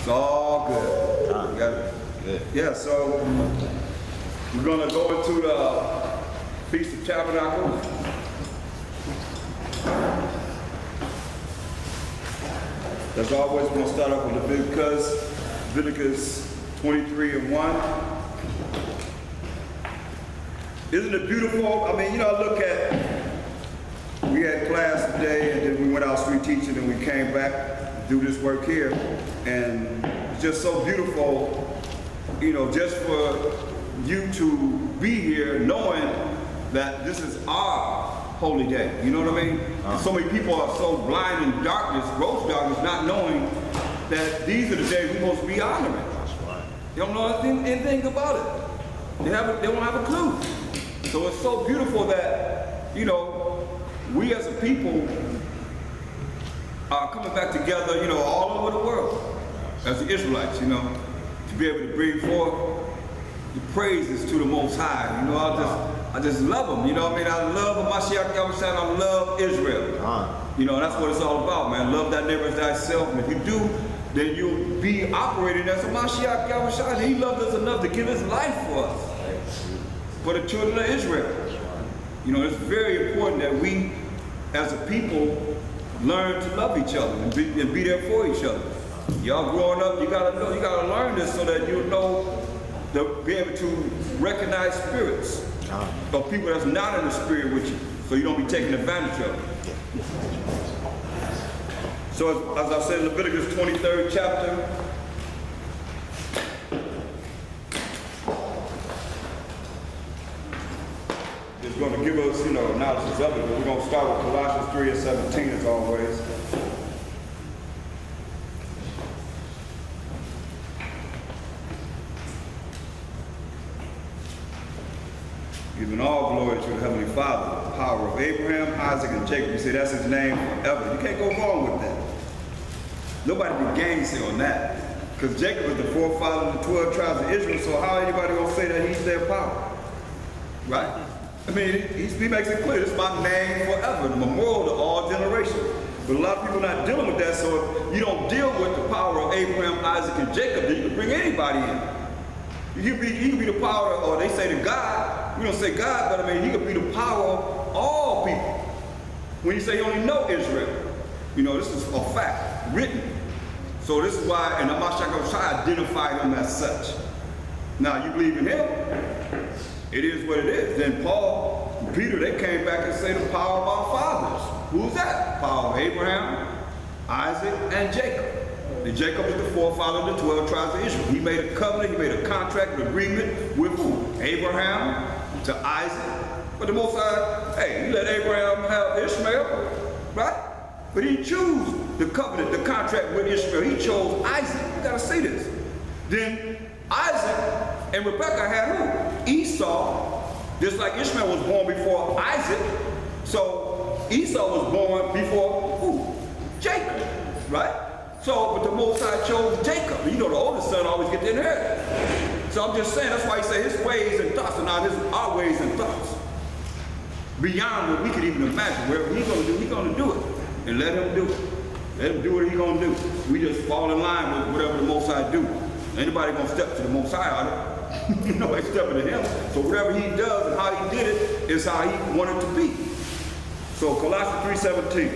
It's all good. We got it. Good. Yeah, so we're going to go into the Feast of Tabernacles. As always, we're going to start off with Leviticus 23:1. Isn't it beautiful? I mean, I look at, we had class today and then we went out street teaching and we came back to do this work here. And it's just so beautiful, just for you to be here knowing that this is our holy day. You know what I mean? So many people are so blind in darkness, gross darkness, not knowing that these are the days we're supposed to be honoring. That's right. They don't know anything about it. They don't have a clue. So it's so beautiful that, we as a people are coming back together, all over the world as the Israelites, to be able to bring forth the praises to the Most High. I just love them, I love Mashiach Yahushua, I love Israel. That's what it's all about, man. Love thy neighbor as thyself. And if you do, then you'll be operating as a Mashiach Yahushua. He loved us enough to give his life for us, for the children of Israel. It's very important that we, as a people, learn to love each other and be there for each other. Y'all growing up, you gotta learn this so that you'll know to be able to recognize spirits of people that's not in the spirit with you, so you don't be taken advantage of. So as I said, Leviticus 23rd chapter, is going to give us, analysis of it, but we're going to start with Colossians 3:17 as always. Giving all glory to the Heavenly Father, the power of Abraham, Isaac, and Jacob. You see, that's his name forever. You can't go wrong with that. Nobody can gainsay on that. Because Jacob is the forefather of the 12 tribes of Israel, so how anybody going to say that he's their power? Right? I mean, he makes it clear, this is my name forever, the memorial to all generations. But a lot of people are not dealing with that, so if you don't deal with the power of Abraham, Isaac, and Jacob, then you can bring anybody in. He can be the power, or they say the God. We don't say God, but he could be the power of all people. When you say you only know Israel, this is a fact, written. So this is why, and Mashiach identified him as such. Now, you believe in him, it is what it is. Then Paul and Peter, they came back and say the power of our fathers. Who's that? The power of Abraham, Isaac, and Jacob. And Jacob is the forefather of the 12 tribes of Israel. He made a covenant, he made a contract, an agreement with who? Abraham to Isaac. But the Most High, hey, he let Abraham have Ishmael, right? But he chose the covenant, the contract with Ishmael. He chose Isaac. You gotta see this. Then Isaac and Rebekah had who? Esau. Just like Ishmael was born before Isaac, so Esau was born before who? Jacob, right? So, but the Most High chose Jacob. The oldest son always gets the inheritance. So I'm just saying, that's why he said his ways and thoughts are not our ways and thoughts. Beyond what we could even imagine. Whatever he's gonna do, he's gonna do it. And let him do it. Let him do what he's gonna do. We just fall in line with whatever the Most High do. Anybody gonna step to the Most High on it? Nobody's stepping to him. So whatever he does and how he did it is how he wanted to be. So Colossians 3:17.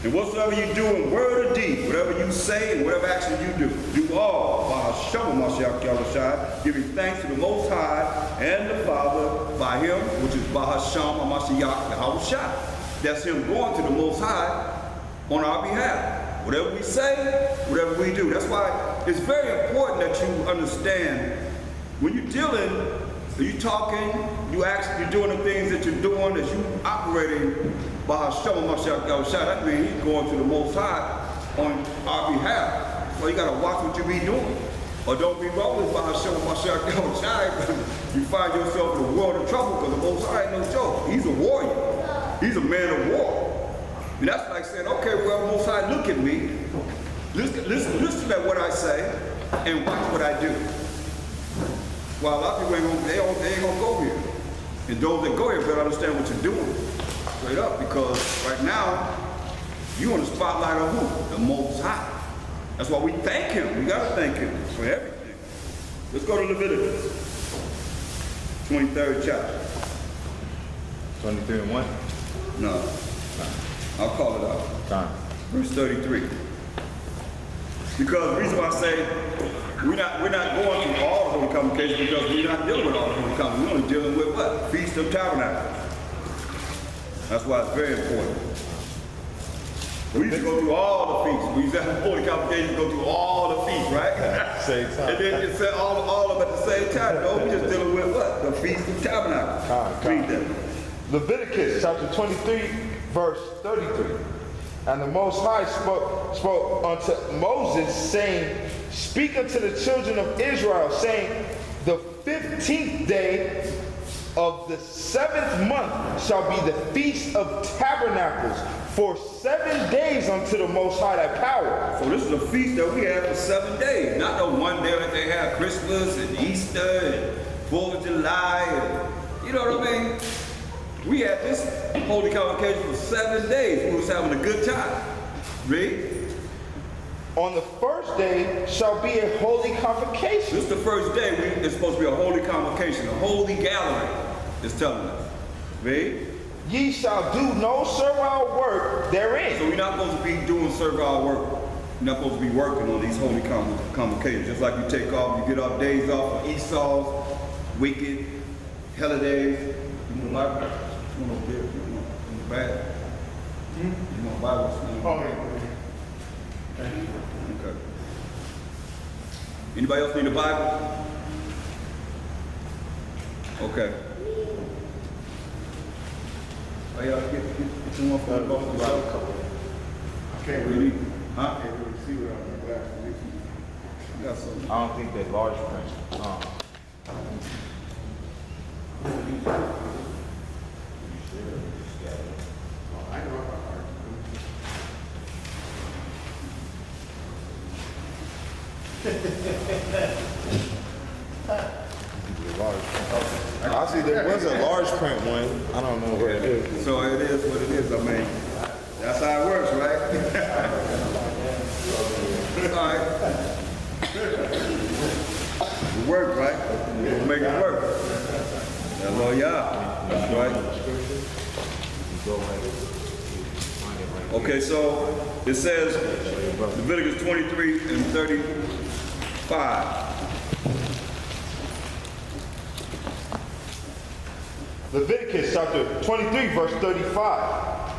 And whatsoever you do in word or deed, whatever you say and whatever action you do all by Hashem Mashiach Yahushua, giving thanks to the Most High and the Father by him, which is by Hashem Mashiach Yahushua. That's him going to the Most High on our behalf. Whatever we say, whatever we do. That's why it's very important that you understand when you're dealing, you're talking, you actually, you're doing the things that you're doing, that you operating by Hashem Mashiach Yahushua. That means he's going to the Most High on our behalf. So you gotta watch what you be doing. Or don't be wrong with by Hashem Mashiach Yahushua. You find yourself in a world of trouble because the Most High ain't no joke. He's a warrior. He's a man of war. And that's like saying, okay, well, Most High, look at me. Listen at what I say and watch what I do. Well, a lot of people ain't gonna go here. And those that go here better understand what you're doing. Straight up, because right now, You on the spotlight of who? The Most High. That's why we thank him. We got to thank him for everything. Let's go to Leviticus, 23rd chapter. 23 and 1? No. I'll call it out. Time. Verse 33. Because the reason why I say we're not going through all the holy convocations because we're not dealing with all the holy convocations. We're only dealing with what? Feast of Tabernacles. That's why it's very important. We used to go through all the feasts. We used to have holy convocations go through all the feasts, right? Same time. And then it said all of them at the same time. No, we're just dealing with what? The Feast of Tabernacles. Read that. Leviticus chapter 23, verse 33. And the Most High spoke unto Moses, saying, Speak unto the children of Israel, saying, The 15th day of the 7th month shall be the Feast of Tabernacles, for 7 days unto the Most High thy power. So this is a feast that we have for 7 days. Not the one day that they have Christmas and Easter and 4th of July. And, you know what I mean? We had this holy convocation for 7 days. We was having a good time. Read. On the first day shall be a holy convocation. This is the first day. It's supposed to be a holy convocation, a holy gathering. It's telling us. Read. Ye shall do no servile work therein. So we're not supposed to be doing servile work. We're not supposed to be working on these holy convocations. Just like you take off, you get off days off for Esau's, wicked, holidays. You want Bible? You want beer? You want bad? You want Bible? Okay. Okay. Anybody else need a Bible? Okay. Oh, yeah, get some more from the Bible. Can't Really? really, Huh? can't really see what I'm glasses. You got some. I don't think that large print. I know about art. I see there was a large print one. I don't know where it is. So it is what it is. I mean, that's how it works, right? All right. It works, right? We'll make it work. That's all y'all. That's right. Okay, so it says Leviticus 23 and 35. Leviticus chapter 23, verse 35.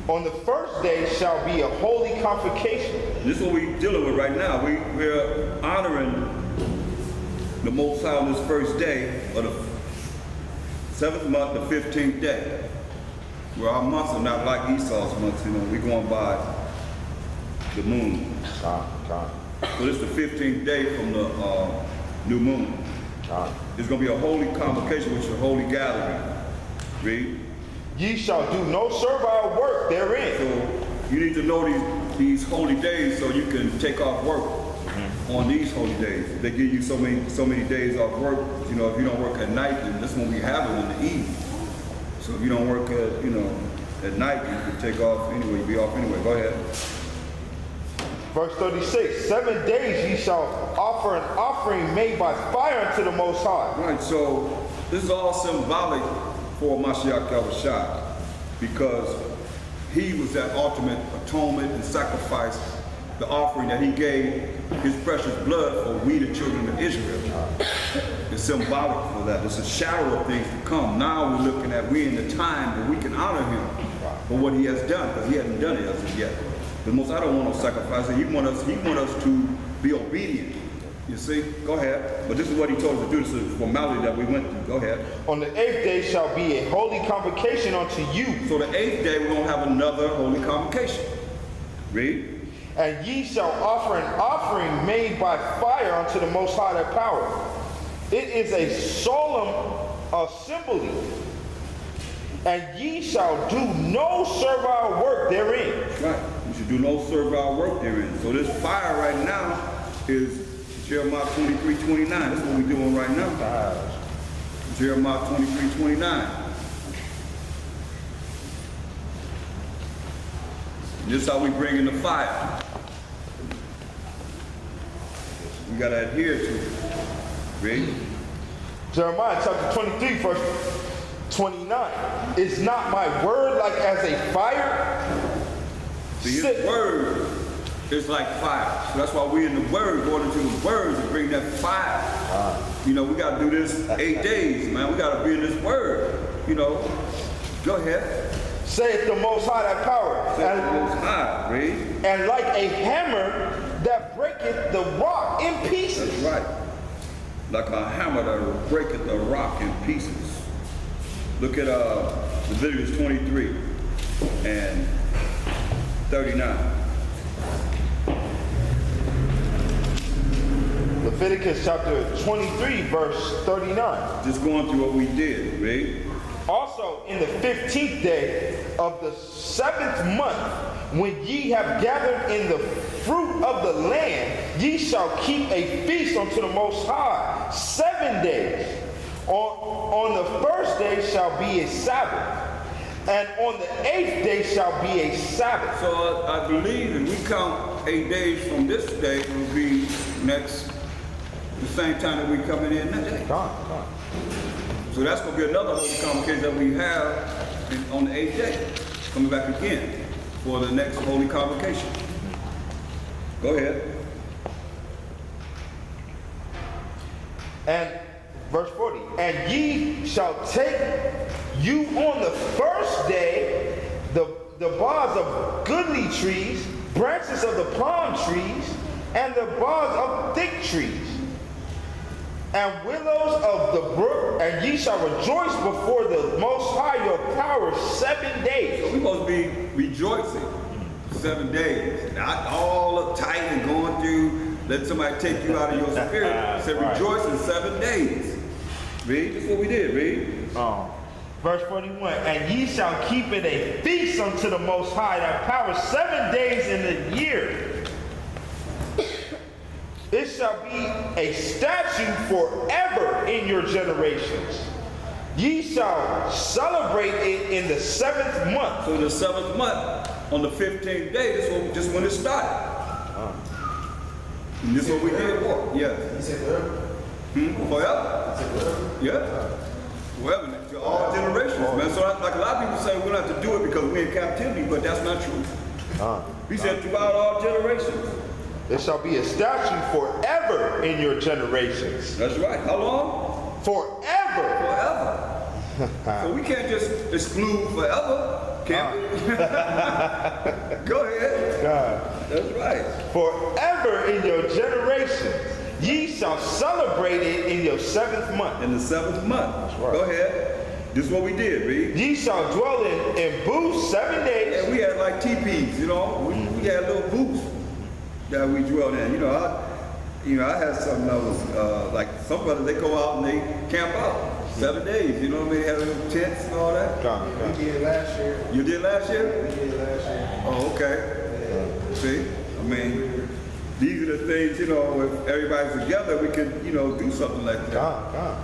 On the first day shall be a holy convocation. This is what we're dealing with right now. We're honoring the Most High on this first day of the 7th month, the 15th day. Where our months are not like Esau's months, you know, we're going by the moon. So this is the 15th day from the new moon. There's going to be a holy convocation, which is a holy gathering. Read. Ye shall do no servile work therein. So you need to know these holy days so you can take off work on these holy days. They give you so many days off work. You know, if you don't work at night, then this one we have it in the evening. So if you don't work at, at night, you can take off anyway, you'll be off anyway. Go ahead. Verse 36, 7 days ye shall offer an offering made by fire unto the Most High. Right, so this is all symbolic for Mashiach Yahushua because he was that ultimate atonement and sacrifice, the offering that he gave his precious blood for we, the children of Israel. It's symbolic for that. It's a shadow of things to come. Now we're looking at, we're in the time where we can honor him for what he has done, because he hasn't done it as of yet. The Most I don't want no sacrifice. He want us to be obedient. You see? Go ahead. But this is what he told us to do. This is the formality that we went through. Go ahead. On the 8th day shall be a holy convocation unto you. So the 8th day we're going to have another holy convocation. Read. And ye shall offer an offering made by fire unto the Most High thy power. It is a solemn assembly. And ye shall do no servile work therein. That's right. You should do no servile work therein. So this fire right now is Jeremiah 23:29. That's what we're doing right now. Jeremiah 23:29. This is how we bring in the fire. We got to adhere to it. Read. Jeremiah chapter 23, verse 29. Is not my word like as a fire? See, his word is like fire. So that's why we in the word, going into the word to bring that fire. You know, we got to do this 8 days, man. We got to be in this word. You know, go ahead. Saith the Most High that power. Saith the Most High, read. And like a hammer that breaketh the rock in pieces. That's right. Like a hammer that breaketh the rock in pieces. Look at Leviticus 23 and 39. Leviticus chapter 23, verse 39. Just going through what we did, read. Also in the 15th day of the 7th month, when ye have gathered in the fruit of the land, ye shall keep a feast unto the Most High 7 days. On the first day shall be a Sabbath, and on the 8th day shall be a Sabbath. So I believe if we count 8 days from this day, it will be the same time that we coming in next day. So that's going to be another holy convocation that we have on the 8th day, coming back again for the next holy convocation. Go ahead. And verse 40, and ye shall take you on the first day the boughs of goodly trees, branches of the palm trees, and the boughs of thick trees, and willows of the brook, and ye shall rejoice before the Most High your power 7 days. So we're supposed to be rejoicing 7 days, not all uptight and going through, let somebody take you out of your spirit. It said rejoice in 7 days. Read, that's what we did, read. Verse 41, and ye shall keep it a feast unto the Most High that power 7 days in the year. It shall be a statute forever in your generations. Ye shall celebrate it in the 7th month. So the 7th month, on the 15th day, this is when it started. And this is what we did for. Yes. He said forever. Forever? He said forever. Yeah. Forever. To all generations, man. So like a lot of people say we don't have to do it because we're in captivity, but that's not true. He said throughout all generations. It shall be a statute forever in your generations. That's right. How long? Forever. Forever. So we can't just exclude forever, can we? Go ahead. That's right. Forever in your generations. Ye shall celebrate it in your 7th month. In the 7th month. Right. Go ahead. This is what we did, read. Ye shall dwell in booths 7 days. Yeah, we had like teepees, you know. We had little booths that we dwelled in. I had something that was like some brothers, they go out and they camp out 7 days. You know what I mean? Had little tents and all that. We did last year. You did last year? We did last year. Oh, okay. See, I mean, these are the things, you know, if everybody's together, we could, you know, do something like that.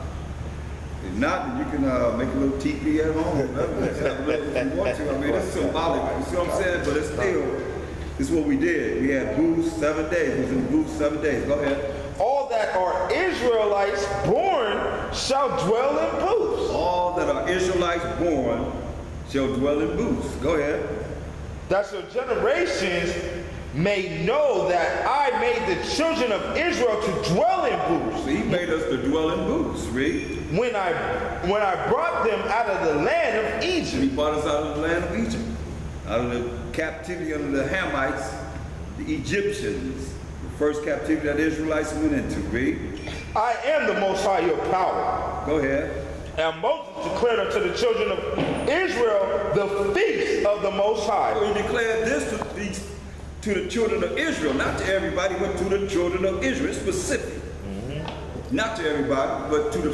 If not, then you can make a little teepee at home. Just have a little if you want to. I mean, it's symbolic. You see what I'm saying? But it's still, this is what we did. We had booths 7 days. We was in booths 7 days. Go ahead. All that are Israelites born shall dwell in booths. All that are Israelites born shall dwell in booths. Go ahead. That your generations may know that I made the children of Israel to dwell in booths. So he made us to dwell in booths. Read. When I brought them out of the land of Egypt. He brought us out of the land of Egypt. Out of the captivity under the Hamites, the Egyptians. The first captivity that the Israelites went into. Read. I am the Most High your power. Go ahead. And Moses declared unto the children of Israel the feast of the Most High. So he declared this to the children of Israel, not to everybody, but to the children of Israel. It's specific. Not to everybody, but to the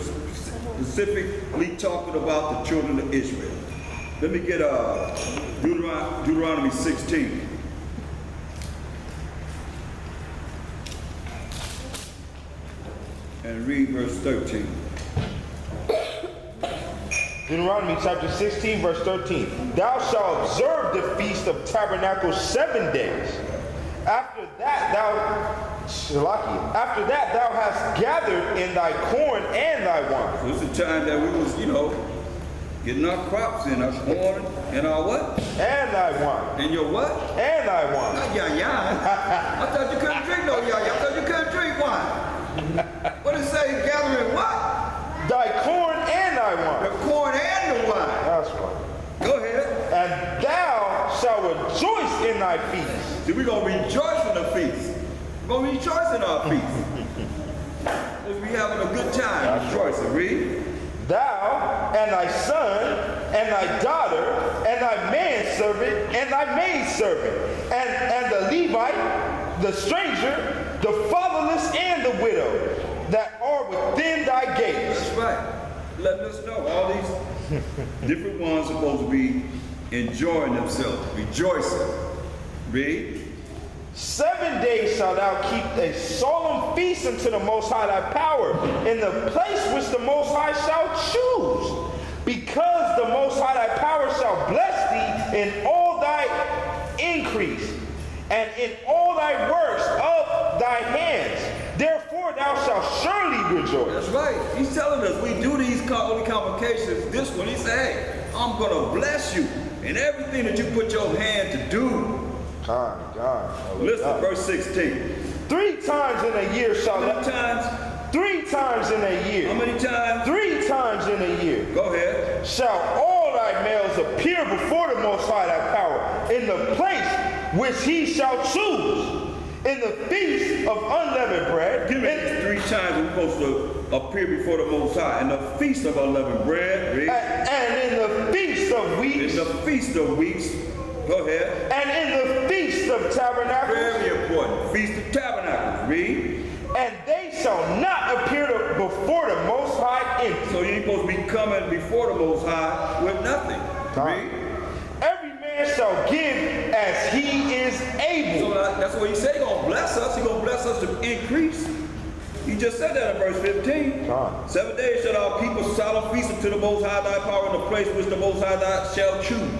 specifically talking about the children of Israel. Let me get Deuteronomy 16. And read verse 13. Deuteronomy chapter 16, verse 13. Thou shalt observe observe the feast of tabernacles 7 days. After that thou hast gathered in thy corn and thy wine. So it's the time that we was, getting our crops in, our corn and our what? And thy wine. And your what? And thy wine. Not yayan. I thought you couldn't drink no yayan. I thought you couldn't drink wine. What does it say? Gathering what? Thy corn and thy wine. The corn and the wine. That's right. Go ahead. And thou shalt rejoice in thy feast. See, we're going to rejoice in the feast. We're going to rejoice in our feast. We'll be having a good time. Rejoicing. Read. Thou and thy son and thy daughter and thy manservant and thy maidservant and the Levite, the stranger, the fatherless and the widow that are within thy gates. That's right. Letting us know all these different ones are supposed to be enjoying themselves, rejoicing. Read. 7 days shalt thou keep a solemn feast unto the Most High thy power, in the place which the Most High shall choose, because the Most High thy power shall bless thee in all thy increase, and in all thy works of thy hands. Therefore thou shalt surely rejoice. That's right. He's telling us we do these holy convocations. This one, he said, hey, I'm going to bless you in everything that you put your hand to do. God. Listen, verse 16. 3 times in a year shall How many times? 3 times in a year. How many times? 3 times in a year. Go ahead. Shall all thy males appear before the Most High thy power, in the place which he shall choose, in the feast of unleavened bread. Give me these 3 times we're supposed to appear before the Most High. In the feast of unleavened bread. Read. And in the feast of weeks. In the feast of weeks. Go ahead. And in the feast of tabernacles. Very important. Feast of Tabernacles. Read. And they shall not appear before the Most High empty. So you're supposed to be coming before the Most High with nothing. Read. Every man shall give as he is able. So that's what he said. He's going to bless us. He's going to bless us to increase. He just said that in verse 15. 7 days shall thou keep a solemn feast unto the Most High thy power, in the place which the Most High thy shall choose.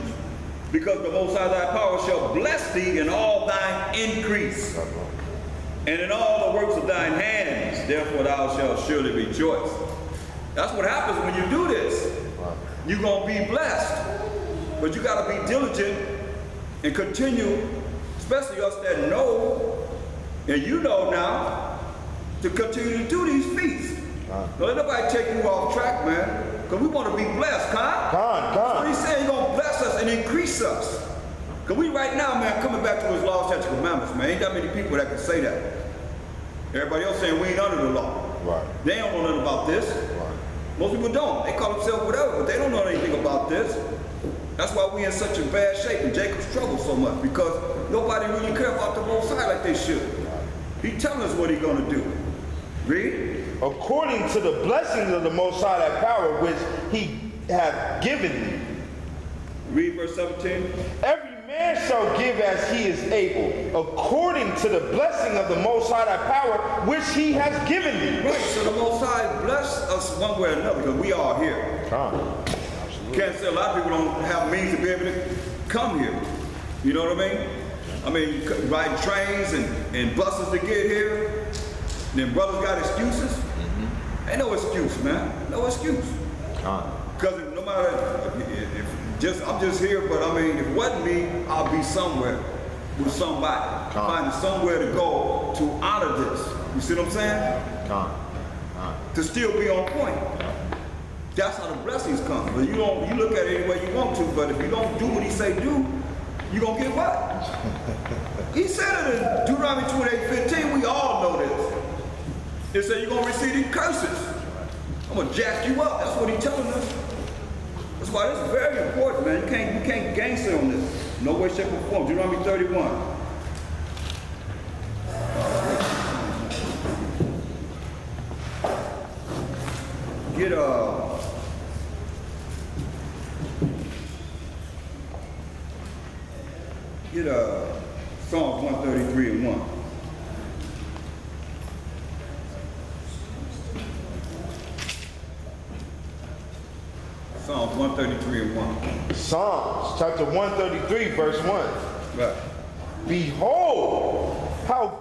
Because the Most High thy power shall bless thee in all thine increase, and in all the works of thine hands. Therefore thou shalt surely rejoice. That's what happens when you do this. You're going to be blessed. But you got to be diligent and continue, especially us that know, and you know now, to continue to do these feasts. Don't let nobody take you off track, man. Because we want to be blessed, That's what he's saying. He's going to bless us and increase us. Because we right now, man, coming back to his law, statutes, and commandments, man. Ain't that many people that can say that. Everybody else saying we ain't under the law. Right. They don't know nothing about this. Right. Most people don't. They call themselves whatever, but they don't know anything about this. That's why we in such a bad shape and Jacob's trouble so much, because nobody really care about the Most High like they should. He telling us what he's going to do. Read. According to the blessings of the Most High thy power, which he hath given thee. Read verse 17. Every man shall give as he is able, according to the blessing of the Most High thy power, which he has given thee. Right, so the Most High bless us one way or another, because we are here. You can't say a lot of people don't have means to be able to come here. You know what I mean? I mean, riding trains and buses to get here. And then brothers got excuses. Ain't no excuse, man. No excuse. Because no matter, I'm just here, but I mean, if it wasn't me, I'll be somewhere with somebody. Finding somewhere to go to honor this. You see what I'm saying? To still be on point. That's how the blessings come. But you look at it any way you want to, but if you don't do what he say do, you're going to get what? He said it in Deuteronomy 28:15. We all know this. It said you're going to receive these curses. I'm going to jack you up. That's what he's telling us. That's why this is very important, man. You can't gangster on this. No way, shape, or form. Deuteronomy 31. Get Psalms 133 and 1. Psalms 133 and 1. Psalms chapter 133, verse 1. Right. Behold, how